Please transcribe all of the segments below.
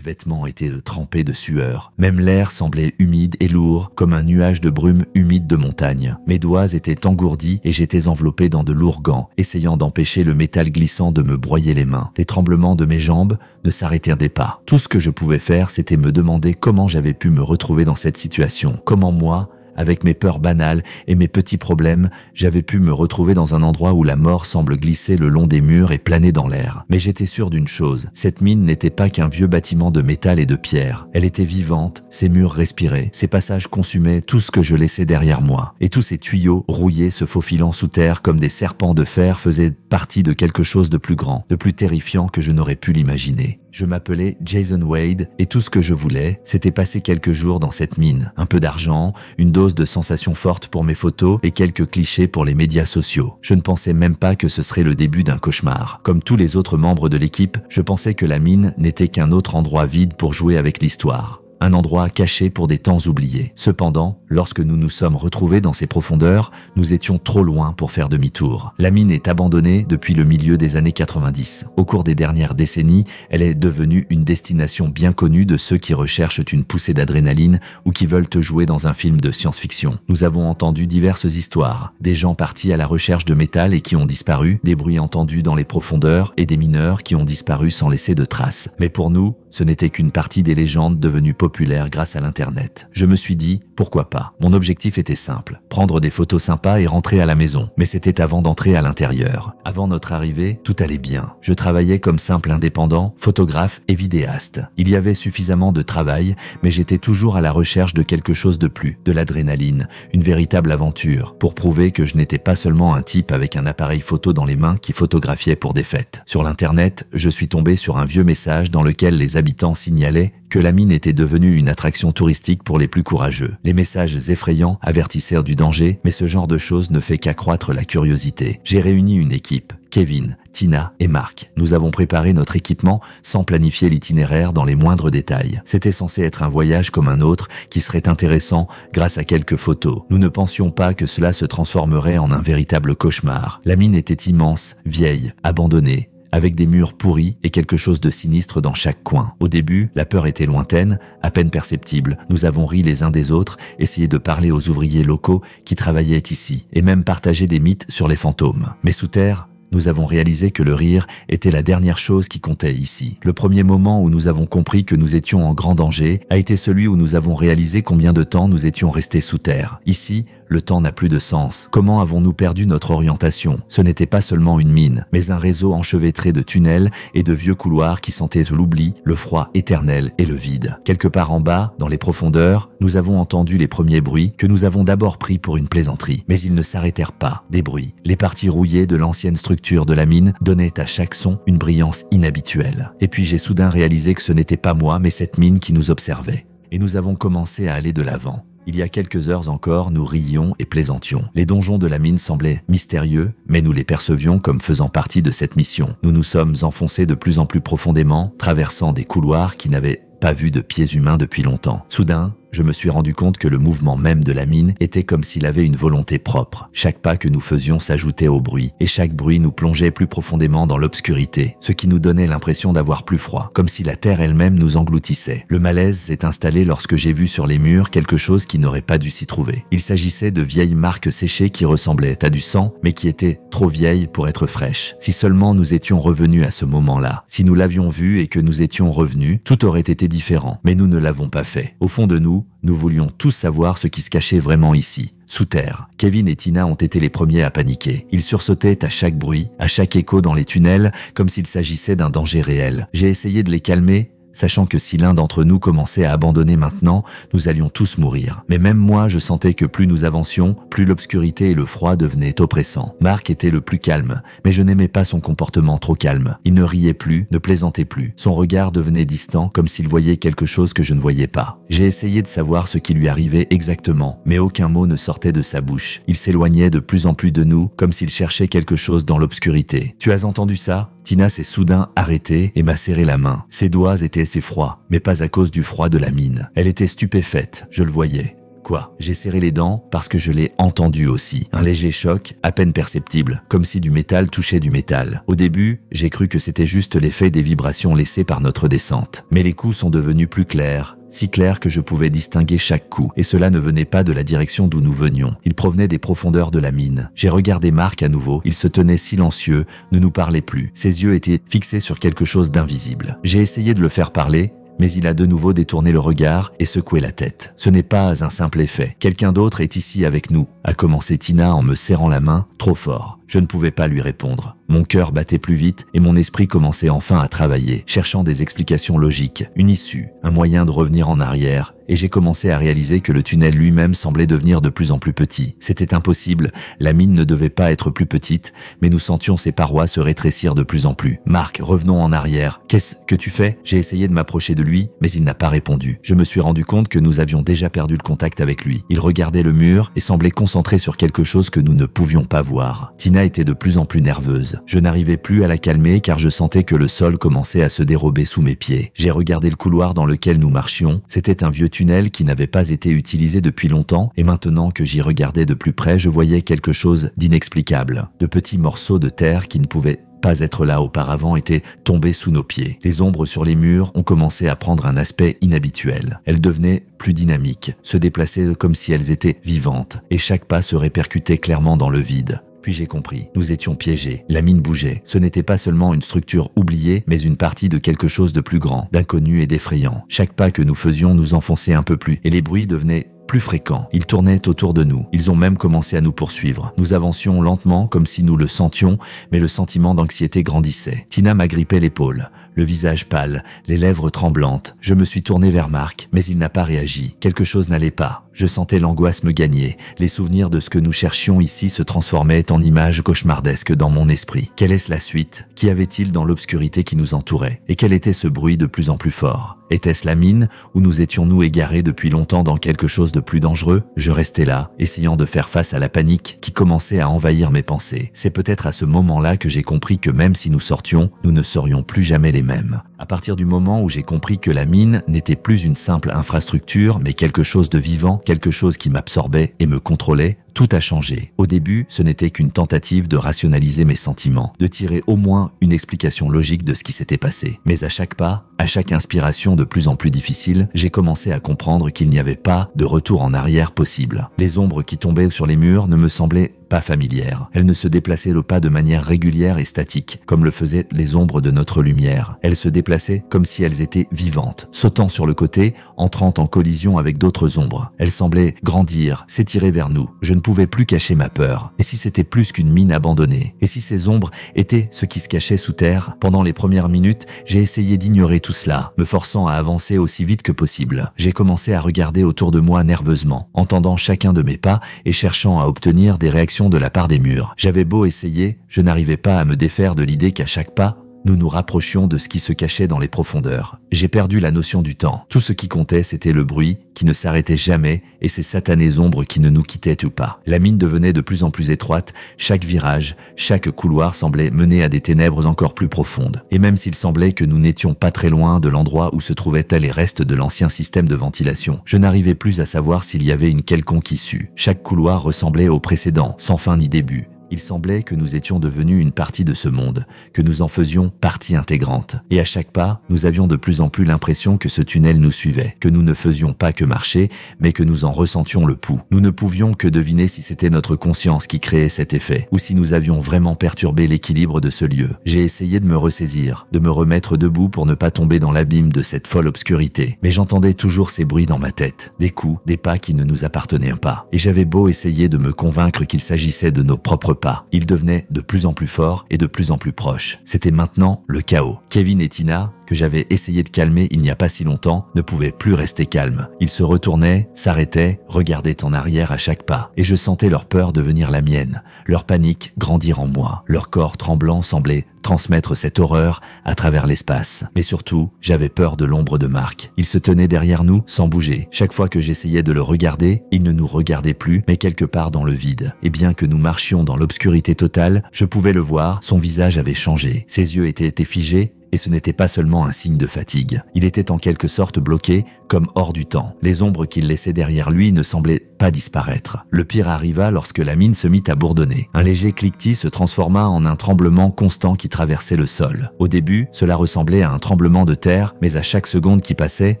Mes vêtements étaient trempés de sueur. Même l'air semblait humide et lourd, comme un nuage de brume humide de montagne. Mes doigts étaient engourdis et j'étais enveloppé dans de lourds gants, essayant d'empêcher le métal glissant de me broyer les mains. Les tremblements de mes jambes ne s'arrêtaient pas. Tout ce que je pouvais faire, c'était me demander comment j'avais pu me retrouver dans cette situation. Comment moi, avec mes peurs banales et mes petits problèmes, j'avais pu me retrouver dans un endroit où la mort semble glisser le long des murs et planer dans l'air. Mais j'étais sûr d'une chose, cette mine n'était pas qu'un vieux bâtiment de métal et de pierre. Elle était vivante, ses murs respiraient, ses passages consumaient tout ce que je laissais derrière moi. Et tous ces tuyaux rouillés se faufilant sous terre comme des serpents de fer faisaient partie de quelque chose de plus grand, de plus terrifiant que je n'aurais pu l'imaginer. Je m'appelais Jason Wade et tout ce que je voulais, c'était passer quelques jours dans cette mine. Un peu d'argent, une dose de sensations fortes pour mes photos et quelques clichés pour les médias sociaux. Je ne pensais même pas que ce serait le début d'un cauchemar. Comme tous les autres membres de l'équipe, je pensais que la mine n'était qu'un autre endroit vide pour jouer avec l'histoire. Un endroit caché pour des temps oubliés. Cependant, lorsque nous nous sommes retrouvés dans ces profondeurs, nous étions trop loin pour faire demi-tour. La mine est abandonnée depuis le milieu des années 90. Au cours des dernières décennies, elle est devenue une destination bien connue de ceux qui recherchent une poussée d'adrénaline ou qui veulent te jouer dans un film de science-fiction. Nous avons entendu diverses histoires. Des gens partis à la recherche de métal et qui ont disparu, des bruits entendus dans les profondeurs et des mineurs qui ont disparu sans laisser de traces. Mais pour nous, ce n'était qu'une partie des légendes devenues populaires grâce à l'Internet. Je me suis dit, pourquoi pas? Mon objectif était simple, prendre des photos sympas et rentrer à la maison. Mais c'était avant d'entrer à l'intérieur. Avant notre arrivée, tout allait bien. Je travaillais comme simple indépendant, photographe et vidéaste. Il y avait suffisamment de travail, mais j'étais toujours à la recherche de quelque chose de plus, de l'adrénaline, une véritable aventure, pour prouver que je n'étais pas seulement un type avec un appareil photo dans les mains qui photographiait pour des fêtes. Sur l'Internet, je suis tombé sur un vieux message dans lequel les habitants signalaient que la mine était devenue une attraction touristique pour les plus courageux. Les messages effrayants avertissèrent du danger, mais ce genre de choses ne fait qu'accroître la curiosité. J'ai réuni une équipe. Kevin, Tina et Marc. Nous avons préparé notre équipement sans planifier l'itinéraire dans les moindres détails. C'était censé être un voyage comme un autre qui serait intéressant grâce à quelques photos. Nous ne pensions pas que cela se transformerait en un véritable cauchemar. La mine était immense, vieille, abandonnée, avec des murs pourris et quelque chose de sinistre dans chaque coin. Au début, la peur était lointaine, à peine perceptible. Nous avons ri les uns des autres, essayé de parler aux ouvriers locaux qui travaillaient ici, et même partagé des mythes sur les fantômes. Mais sous terre, nous avons réalisé que le rire était la dernière chose qui comptait ici. Le premier moment où nous avons compris que nous étions en grand danger a été celui où nous avons réalisé combien de temps nous étions restés sous terre. Ici, le temps n'a plus de sens. Comment avons-nous perdu notre orientation? Ce n'était pas seulement une mine, mais un réseau enchevêtré de tunnels et de vieux couloirs qui sentaient l'oubli, le froid éternel et le vide. Quelque part en bas, dans les profondeurs, nous avons entendu les premiers bruits que nous avons d'abord pris pour une plaisanterie. Mais ils ne s'arrêtèrent pas. Des bruits. Les parties rouillées de l'ancienne structure de la mine donnaient à chaque son une brillance inhabituelle. Et puis j'ai soudain réalisé que ce n'était pas moi, mais cette mine qui nous observait. Et nous avons commencé à aller de l'avant. Il y a quelques heures encore, nous riions et plaisantions. Les donjons de la mine semblaient mystérieux, mais nous les percevions comme faisant partie de cette mission. Nous nous sommes enfoncés de plus en plus profondément, traversant des couloirs qui n'avaient pas vu de pieds humains depuis longtemps. Soudain, je me suis rendu compte que le mouvement même de la mine était comme s'il avait une volonté propre. Chaque pas que nous faisions s'ajoutait au bruit, et chaque bruit nous plongeait plus profondément dans l'obscurité, ce qui nous donnait l'impression d'avoir plus froid, comme si la terre elle-même nous engloutissait. Le malaise s'est installé lorsque j'ai vu sur les murs quelque chose qui n'aurait pas dû s'y trouver. Il s'agissait de vieilles marques séchées qui ressemblaient à du sang, mais qui étaient trop vieilles pour être fraîches. Si seulement nous étions revenus à ce moment-là, si nous l'avions vu et que nous étions revenus, tout aurait été différent, mais nous ne l'avons pas fait. Au fond de nous voulions tous savoir ce qui se cachait vraiment ici, sous terre. Kevin et Tina ont été les premiers à paniquer. Ils sursautaient à chaque bruit, à chaque écho dans les tunnels, comme s'il s'agissait d'un danger réel. J'ai essayé de les calmer, sachant que si l'un d'entre nous commençait à abandonner maintenant, nous allions tous mourir. Mais même moi, je sentais que plus nous avancions, plus l'obscurité et le froid devenaient oppressants. Marc était le plus calme, mais je n'aimais pas son comportement trop calme. Il ne riait plus, ne plaisantait plus. Son regard devenait distant, comme s'il voyait quelque chose que je ne voyais pas. J'ai essayé de savoir ce qui lui arrivait exactement, mais aucun mot ne sortait de sa bouche. Il s'éloignait de plus en plus de nous, comme s'il cherchait quelque chose dans l'obscurité. « Tu as entendu ça ?» Tina s'est soudain arrêtée et m'a serré la main. Ses doigts étaient assez froids, mais pas à cause du froid de la mine. Elle était stupéfaite, je le voyais. « Quoi? J'ai serré les dents parce que je l'ai entendu aussi. Un léger choc, à peine perceptible, comme si du métal touchait du métal. Au début, j'ai cru que c'était juste l'effet des vibrations laissées par notre descente. Mais les coups sont devenus plus clairs. Si clair que je pouvais distinguer chaque coup, et cela ne venait pas de la direction d'où nous venions. Il provenait des profondeurs de la mine. J'ai regardé Marc à nouveau, il se tenait silencieux, ne nous parlait plus. Ses yeux étaient fixés sur quelque chose d'invisible. J'ai essayé de le faire parler, mais il a de nouveau détourné le regard et secoué la tête. Ce n'est pas un simple effet. Quelqu'un d'autre est ici avec nous, a commencé Tina en me serrant la main, trop fort. Je ne pouvais pas lui répondre. Mon cœur battait plus vite et mon esprit commençait enfin à travailler, cherchant des explications logiques, une issue, un moyen de revenir en arrière, et j'ai commencé à réaliser que le tunnel lui-même semblait devenir de plus en plus petit. C'était impossible, la mine ne devait pas être plus petite, mais nous sentions ses parois se rétrécir de plus en plus. Marc, revenons en arrière. Qu'est-ce que tu fais? J'ai essayé de m'approcher de lui, mais il n'a pas répondu. Je me suis rendu compte que nous avions déjà perdu le contact avec lui. Il regardait le mur et semblait concentré sur quelque chose que nous ne pouvions pas voir. Tina était de plus en plus nerveuse. Je n'arrivais plus à la calmer car je sentais que le sol commençait à se dérober sous mes pieds. J'ai regardé le couloir dans lequel nous marchions. C'était un vieux tunnel qui n'avait pas été utilisé depuis longtemps et maintenant que j'y regardais de plus près, je voyais quelque chose d'inexplicable. De petits morceaux de terre qui ne pouvaient pas être là auparavant étaient tombés sous nos pieds. Les ombres sur les murs ont commencé à prendre un aspect inhabituel. Elles devenaient plus dynamiques, se déplaçaient comme si elles étaient vivantes, et chaque pas se répercutait clairement dans le vide. Puis j'ai compris, nous étions piégés, la mine bougeait. Ce n'était pas seulement une structure oubliée, mais une partie de quelque chose de plus grand, d'inconnu et d'effrayant. Chaque pas que nous faisions nous enfonçait un peu plus, et les bruits devenaient plus fréquents. Ils tournaient autour de nous. Ils ont même commencé à nous poursuivre. Nous avancions lentement, comme si nous le sentions, mais le sentiment d'anxiété grandissait. Tina m'agrippait l'épaule, le visage pâle, les lèvres tremblantes. Je me suis tourné vers Marc, mais il n'a pas réagi. Quelque chose n'allait pas. Je sentais l'angoisse me gagner. Les souvenirs de ce que nous cherchions ici se transformaient en images cauchemardesques dans mon esprit. Quelle est-ce la suite? Qu'y avait-il dans l'obscurité qui nous entourait? Et quel était ce bruit de plus en plus fort? Était-ce la mine ou nous étions-nous égarés depuis longtemps dans quelque chose de plus dangereux? Je restais là, essayant de faire face à la panique qui commençait à envahir mes pensées. C'est peut-être à ce moment-là que j'ai compris que même si nous sortions, nous ne serions plus jamais les mêmes. À partir du moment où j'ai compris que la mine n'était plus une simple infrastructure, mais quelque chose de vivant, quelque chose qui m'absorbait et me contrôlait, tout a changé. Au début, ce n'était qu'une tentative de rationaliser mes sentiments, de tirer au moins une explication logique de ce qui s'était passé. Mais à chaque pas, à chaque inspiration de plus en plus difficile, j'ai commencé à comprendre qu'il n'y avait pas de retour en arrière possible. Les ombres qui tombaient sur les murs ne me semblaient pas familières. Elles ne se déplaçaient pas de manière régulière et statique, comme le faisaient les ombres de notre lumière. Elles se déplaçaient comme si elles étaient vivantes, sautant sur le côté, entrant en collision avec d'autres ombres. Elles semblaient grandir, s'étirer vers nous. Je ne pouvais plus cacher ma peur. Et si c'était plus qu'une mine abandonnée? Et si ces ombres étaient ce qui se cachait sous terre? Pendant les premières minutes, j'ai essayé d'ignorer tout cela, me forçant à avancer aussi vite que possible. J'ai commencé à regarder autour de moi nerveusement, entendant chacun de mes pas et cherchant à obtenir des réactions de la part des murs. J'avais beau essayer, je n'arrivais pas à me défaire de l'idée qu'à chaque pas, nous nous rapprochions de ce qui se cachait dans les profondeurs. J'ai perdu la notion du temps. Tout ce qui comptait, c'était le bruit qui ne s'arrêtait jamais et ces satanées ombres qui ne nous quittaient ou pas. La mine devenait de plus en plus étroite. Chaque virage, chaque couloir semblait mener à des ténèbres encore plus profondes. Et même s'il semblait que nous n'étions pas très loin de l'endroit où se trouvaient les restes de l'ancien système de ventilation, je n'arrivais plus à savoir s'il y avait une quelconque issue. Chaque couloir ressemblait au précédent, sans fin ni début. Il semblait que nous étions devenus une partie de ce monde, que nous en faisions partie intégrante. Et à chaque pas, nous avions de plus en plus l'impression que ce tunnel nous suivait, que nous ne faisions pas que marcher, mais que nous en ressentions le pouls. Nous ne pouvions que deviner si c'était notre conscience qui créait cet effet, ou si nous avions vraiment perturbé l'équilibre de ce lieu. J'ai essayé de me ressaisir, de me remettre debout pour ne pas tomber dans l'abîme de cette folle obscurité. Mais j'entendais toujours ces bruits dans ma tête, des coups, des pas qui ne nous appartenaient pas. Et j'avais beau essayer de me convaincre qu'il s'agissait de nos propres pas. Il devenait de plus en plus fort et de plus en plus proche. C'était maintenant le chaos. Kevin et Tina, que j'avais essayé de calmer il n'y a pas si longtemps, ne pouvaient plus rester calmes. Ils se retournaient, s'arrêtaient, regardaient en arrière à chaque pas. Et je sentais leur peur devenir la mienne, leur panique grandir en moi. Leur corps tremblant semblait transmettre cette horreur à travers l'espace. Mais surtout, j'avais peur de l'ombre de Marc. Il se tenait derrière nous, sans bouger. Chaque fois que j'essayais de le regarder, il ne nous regardait plus, mais quelque part dans le vide. Et bien que nous marchions dans l'obscurité totale, je pouvais le voir, son visage avait changé. Ses yeux étaient figés, Et ce n'était pas seulement un signe de fatigue. Il était en quelque sorte bloqué, comme hors du temps. Les ombres qu'il laissait derrière lui ne semblaient pas disparaître. Le pire arriva lorsque la mine se mit à bourdonner. Un léger cliquetis se transforma en un tremblement constant qui traversait le sol. Au début, cela ressemblait à un tremblement de terre, mais à chaque seconde qui passait,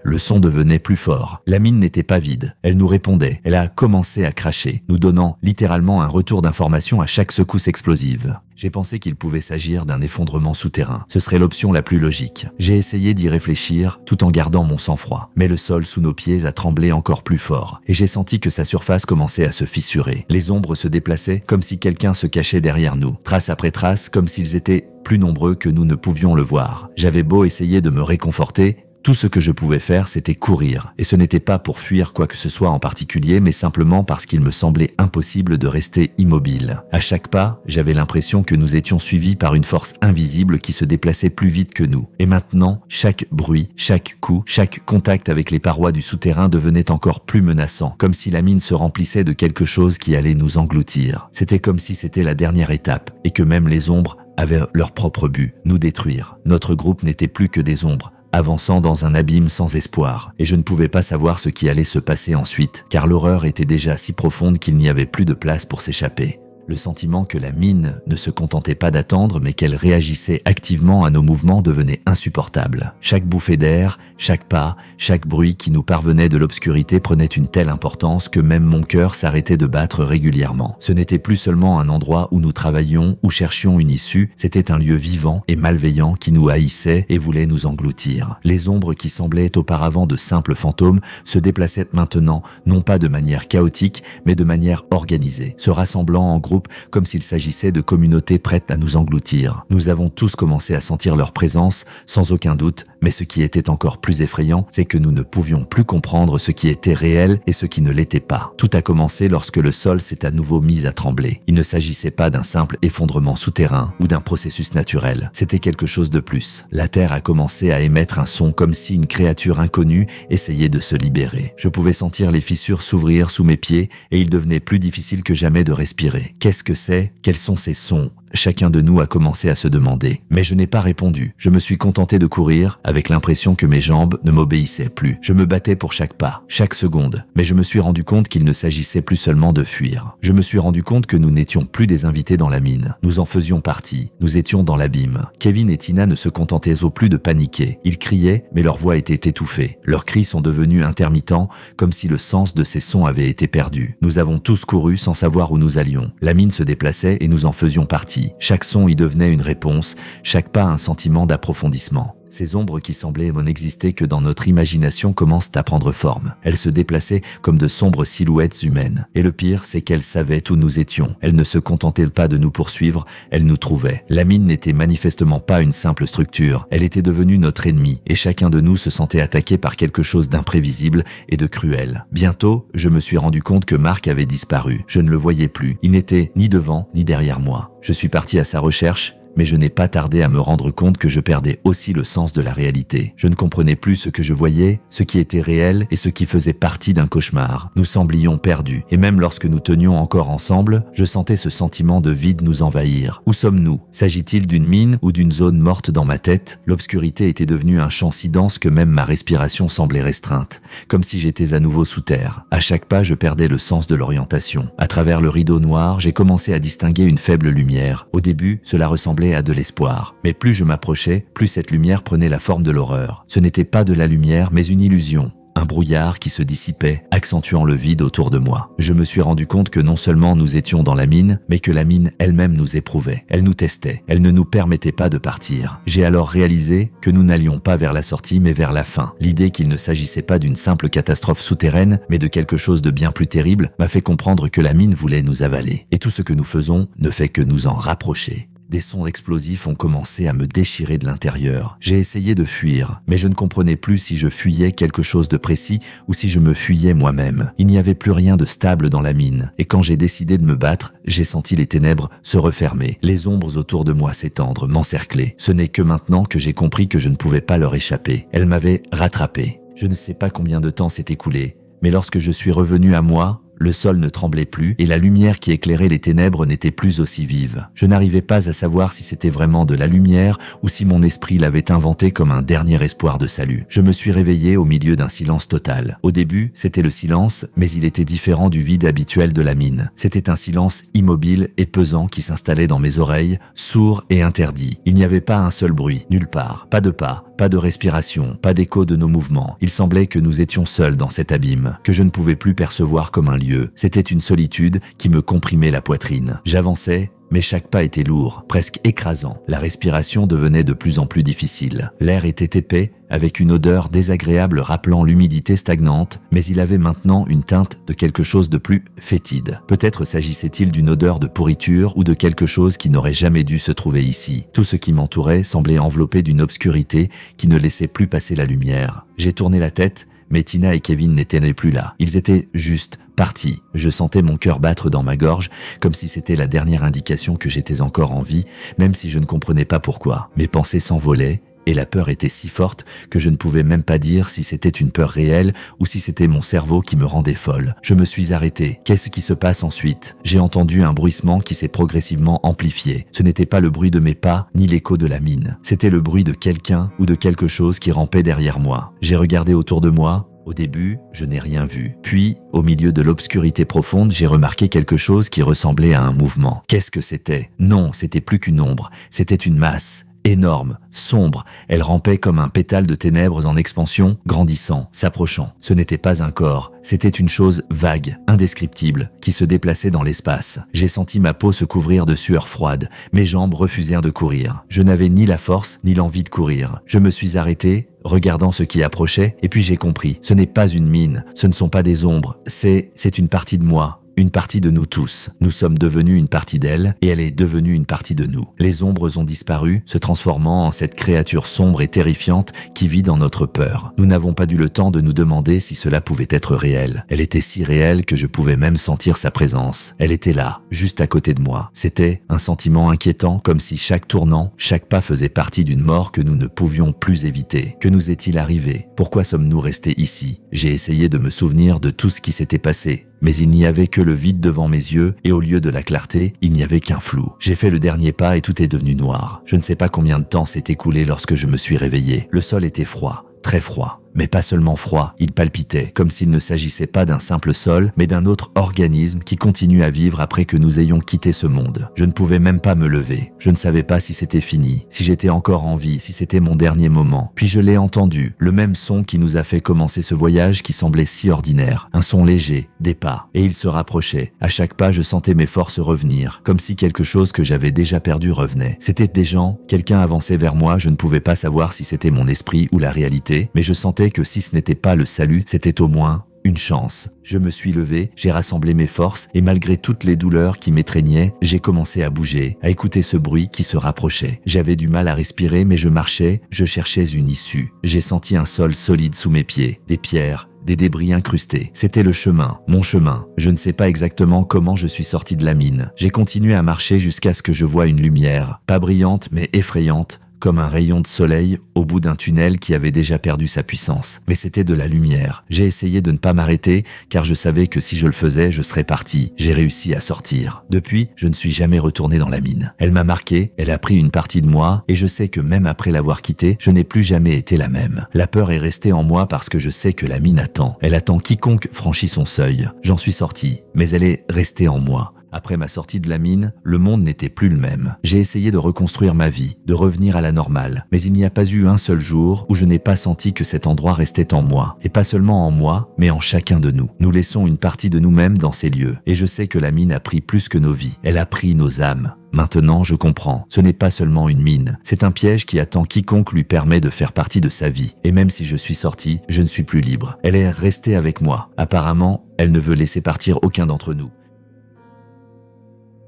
le son devenait plus fort. La mine n'était pas vide. Elle nous répondait. Elle a commencé à cracher, nous donnant littéralement un retour d'information à chaque secousse explosive. J'ai pensé qu'il pouvait s'agir d'un effondrement souterrain. Ce serait l'option la plus logique. J'ai essayé d'y réfléchir tout en gardant mon sang-froid. Mais le sol sous nos pieds a tremblé encore plus fort et j'ai senti que sa surface commençait à se fissurer. Les ombres se déplaçaient comme si quelqu'un se cachait derrière nous, trace après trace, comme s'ils étaient plus nombreux que nous ne pouvions le voir. J'avais beau essayer de me réconforter, tout ce que je pouvais faire, c'était courir. Et ce n'était pas pour fuir quoi que ce soit en particulier, mais simplement parce qu'il me semblait impossible de rester immobile. À chaque pas, j'avais l'impression que nous étions suivis par une force invisible qui se déplaçait plus vite que nous. Et maintenant, chaque bruit, chaque coup, chaque contact avec les parois du souterrain devenait encore plus menaçant, comme si la mine se remplissait de quelque chose qui allait nous engloutir. C'était comme si c'était la dernière étape, et que même les ombres avaient leur propre but, nous détruire. Notre groupe n'était plus que des ombres, avançant dans un abîme sans espoir, et je ne pouvais pas savoir ce qui allait se passer ensuite, car l'horreur était déjà si profonde qu'il n'y avait plus de place pour s'échapper. Le sentiment que la mine ne se contentait pas d'attendre mais qu'elle réagissait activement à nos mouvements devenait insupportable. Chaque bouffée d'air, chaque pas, chaque bruit qui nous parvenait de l'obscurité prenait une telle importance que même mon cœur s'arrêtait de battre régulièrement. Ce n'était plus seulement un endroit où nous travaillions ou cherchions une issue, c'était un lieu vivant et malveillant qui nous haïssait et voulait nous engloutir. Les ombres qui semblaient auparavant de simples fantômes se déplaçaient maintenant non pas de manière chaotique mais de manière organisée, se rassemblant en groupe comme s'il s'agissait de communautés prêtes à nous engloutir. Nous avons tous commencé à sentir leur présence, sans aucun doute, mais ce qui était encore plus effrayant, c'est que nous ne pouvions plus comprendre ce qui était réel et ce qui ne l'était pas. Tout a commencé lorsque le sol s'est à nouveau mis à trembler. Il ne s'agissait pas d'un simple effondrement souterrain ou d'un processus naturel. C'était quelque chose de plus. La terre a commencé à émettre un son comme si une créature inconnue essayait de se libérer. Je pouvais sentir les fissures s'ouvrir sous mes pieds et il devenait plus difficile que jamais de respirer. Qu'est-ce que c'est? Quels sont ces sons? Chacun de nous a commencé à se demander. Mais je n'ai pas répondu. Je me suis contenté de courir, avec l'impression que mes jambes ne m'obéissaient plus. Je me battais pour chaque pas, chaque seconde. Mais je me suis rendu compte qu'il ne s'agissait plus seulement de fuir. Je me suis rendu compte que nous n'étions plus des invités dans la mine. Nous en faisions partie. Nous étions dans l'abîme. Kevin et Tina ne se contentaient au plus de paniquer. Ils criaient, mais leur voix était étouffée. Leurs cris sont devenus intermittents, comme si le sens de ces sons avait été perdu. Nous avons tous couru sans savoir où nous allions. La mine se déplaçait et nous en faisions partie. Chaque son y devenait une réponse, chaque pas un sentiment d'approfondissement. Ces ombres qui semblaient n'exister que dans notre imagination commencent à prendre forme. Elles se déplaçaient comme de sombres silhouettes humaines. Et le pire, c'est qu'elles savaient où nous étions. Elles ne se contentaient pas de nous poursuivre, elles nous trouvaient. La mine n'était manifestement pas une simple structure. Elle était devenue notre ennemi, et chacun de nous se sentait attaqué par quelque chose d'imprévisible et de cruel. Bientôt, je me suis rendu compte que Mark avait disparu. Je ne le voyais plus. Il n'était ni devant, ni derrière moi. Je suis parti à sa recherche, mais je n'ai pas tardé à me rendre compte que je perdais aussi le sens de la réalité. Je ne comprenais plus ce que je voyais, ce qui était réel et ce qui faisait partie d'un cauchemar. Nous semblions perdus, et même lorsque nous tenions encore ensemble, je sentais ce sentiment de vide nous envahir. Où sommes-nous? S'agit-il d'une mine ou d'une zone morte dans ma tête? L'obscurité était devenue un champ si dense que même ma respiration semblait restreinte, comme si j'étais à nouveau sous terre. À chaque pas, je perdais le sens de l'orientation. À travers le rideau noir, j'ai commencé à distinguer une faible lumière. Au début, cela ressemblait à de l'espoir. Mais plus je m'approchais, plus cette lumière prenait la forme de l'horreur. Ce n'était pas de la lumière, mais une illusion. Un brouillard qui se dissipait, accentuant le vide autour de moi. Je me suis rendu compte que non seulement nous étions dans la mine, mais que la mine elle-même nous éprouvait. Elle nous testait. Elle ne nous permettait pas de partir. J'ai alors réalisé que nous n'allions pas vers la sortie, mais vers la fin. L'idée qu'il ne s'agissait pas d'une simple catastrophe souterraine, mais de quelque chose de bien plus terrible, m'a fait comprendre que la mine voulait nous avaler. Et tout ce que nous faisons ne fait que nous en rapprocher. Des sons explosifs ont commencé à me déchirer de l'intérieur. J'ai essayé de fuir, mais je ne comprenais plus si je fuyais quelque chose de précis ou si je me fuyais moi-même. Il n'y avait plus rien de stable dans la mine, et quand j'ai décidé de me battre, j'ai senti les ténèbres se refermer, les ombres autour de moi s'étendre, m'encercler. Ce n'est que maintenant que j'ai compris que je ne pouvais pas leur échapper. Elles m'avaient rattrapé. Je ne sais pas combien de temps s'est écoulé, mais lorsque je suis revenu à moi, le sol ne tremblait plus et la lumière qui éclairait les ténèbres n'était plus aussi vive. Je n'arrivais pas à savoir si c'était vraiment de la lumière ou si mon esprit l'avait inventé comme un dernier espoir de salut. Je me suis réveillé au milieu d'un silence total. Au début, c'était le silence, mais il était différent du vide habituel de la mine. C'était un silence immobile et pesant qui s'installait dans mes oreilles, sourd et interdit. Il n'y avait pas un seul bruit, nulle part, pas de pas, pas de respiration, pas d'écho de nos mouvements. Il semblait que nous étions seuls dans cet abîme, que je ne pouvais plus percevoir comme un lieu. C'était une solitude qui me comprimait la poitrine. J'avançais, mais chaque pas était lourd, presque écrasant. La respiration devenait de plus en plus difficile. L'air était épais, avec une odeur désagréable rappelant l'humidité stagnante, mais il avait maintenant une teinte de quelque chose de plus fétide. Peut-être s'agissait-il d'une odeur de pourriture ou de quelque chose qui n'aurait jamais dû se trouver ici. Tout ce qui m'entourait semblait enveloppé d'une obscurité qui ne laissait plus passer la lumière. J'ai tourné la tête, mais Tina et Kevin n'étaient plus là. Ils étaient juste partis. Je sentais mon cœur battre dans ma gorge, comme si c'était la dernière indication que j'étais encore en vie, même si je ne comprenais pas pourquoi. Mes pensées s'envolaient, et la peur était si forte que je ne pouvais même pas dire si c'était une peur réelle ou si c'était mon cerveau qui me rendait folle. Je me suis arrêté. Qu'est-ce qui se passe ensuite? J'ai entendu un bruissement qui s'est progressivement amplifié. Ce n'était pas le bruit de mes pas, ni l'écho de la mine. C'était le bruit de quelqu'un ou de quelque chose qui rampait derrière moi. J'ai regardé autour de moi. Au début, je n'ai rien vu. Puis, au milieu de l'obscurité profonde, j'ai remarqué quelque chose qui ressemblait à un mouvement. Qu'est-ce que c'était? Non, c'était plus qu'une ombre. C'était une masse. Énorme, sombre, elle rampait comme un pétale de ténèbres en expansion, grandissant, s'approchant. Ce n'était pas un corps, c'était une chose vague, indescriptible, qui se déplaçait dans l'espace. J'ai senti ma peau se couvrir de sueur froide, mes jambes refusèrent de courir. Je n'avais ni la force, ni l'envie de courir. Je me suis arrêté, regardant ce qui approchait, et puis j'ai compris. Ce n'est pas une mine, ce ne sont pas des ombres, c'est une partie de moi. Une partie de nous tous. Nous sommes devenus une partie d'elle et elle est devenue une partie de nous. Les ombres ont disparu, se transformant en cette créature sombre et terrifiante qui vit dans notre peur. Nous n'avons pas eu le temps de nous demander si cela pouvait être réel. Elle était si réelle que je pouvais même sentir sa présence. Elle était là, juste à côté de moi. C'était un sentiment inquiétant, comme si chaque tournant, chaque pas faisait partie d'une mort que nous ne pouvions plus éviter. Que nous est-il arrivé? Pourquoi sommes-nous restés ici? J'ai essayé de me souvenir de tout ce qui s'était passé. Mais il n'y avait que le vide devant mes yeux et au lieu de la clarté, il n'y avait qu'un flou. J'ai fait le dernier pas et tout est devenu noir. Je ne sais pas combien de temps s'est écoulé lorsque je me suis réveillé. Le sol était froid, très froid. Mais pas seulement froid, il palpitait, comme s'il ne s'agissait pas d'un simple sol, mais d'un autre organisme qui continue à vivre après que nous ayons quitté ce monde. Je ne pouvais même pas me lever. Je ne savais pas si c'était fini, si j'étais encore en vie, si c'était mon dernier moment. Puis je l'ai entendu, le même son qui nous a fait commencer ce voyage qui semblait si ordinaire. Un son léger, des pas, et il se rapprochait. À chaque pas, je sentais mes forces revenir, comme si quelque chose que j'avais déjà perdu revenait. C'était des gens, quelqu'un avançait vers moi, je ne pouvais pas savoir si c'était mon esprit ou la réalité, mais je sentais que si ce n'était pas le salut, c'était au moins une chance. Je me suis levé, j'ai rassemblé mes forces et malgré toutes les douleurs qui m'étreignaient, j'ai commencé à bouger, à écouter ce bruit qui se rapprochait. J'avais du mal à respirer mais je marchais, je cherchais une issue. J'ai senti un sol solide sous mes pieds, des pierres, des débris incrustés. C'était le chemin, mon chemin. Je ne sais pas exactement comment je suis sorti de la mine. J'ai continué à marcher jusqu'à ce que je voie une lumière, pas brillante mais effrayante, comme un rayon de soleil au bout d'un tunnel qui avait déjà perdu sa puissance. Mais c'était de la lumière. J'ai essayé de ne pas m'arrêter, car je savais que si je le faisais, je serais parti. J'ai réussi à sortir. Depuis, je ne suis jamais retourné dans la mine. Elle m'a marqué, elle a pris une partie de moi, et je sais que même après l'avoir quittée, je n'ai plus jamais été la même. La peur est restée en moi parce que je sais que la mine attend. Elle attend quiconque franchit son seuil. J'en suis sorti, mais elle est restée en moi. Après ma sortie de la mine, le monde n'était plus le même. J'ai essayé de reconstruire ma vie, de revenir à la normale, mais il n'y a pas eu un seul jour où je n'ai pas senti que cet endroit restait en moi. Et pas seulement en moi, mais en chacun de nous. Nous laissons une partie de nous-mêmes dans ces lieux. Et je sais que la mine a pris plus que nos vies. Elle a pris nos âmes. Maintenant, je comprends. Ce n'est pas seulement une mine. C'est un piège qui attend quiconque lui permet de faire partie de sa vie. Et même si je suis sorti, je ne suis plus libre. Elle est restée avec moi. Apparemment, elle ne veut laisser partir aucun d'entre nous.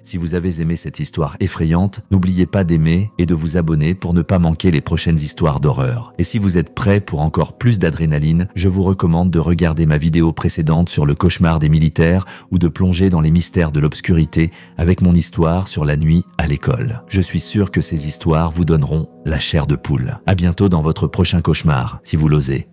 Si vous avez aimé cette histoire effrayante, n'oubliez pas d'aimer et de vous abonner pour ne pas manquer les prochaines histoires d'horreur. Et si vous êtes prêts pour encore plus d'adrénaline, je vous recommande de regarder ma vidéo précédente sur le cauchemar des militaires ou de plonger dans les mystères de l'obscurité avec mon histoire sur la nuit à l'école. Je suis sûr que ces histoires vous donneront la chair de poule. À bientôt dans votre prochain cauchemar, si vous l'osez.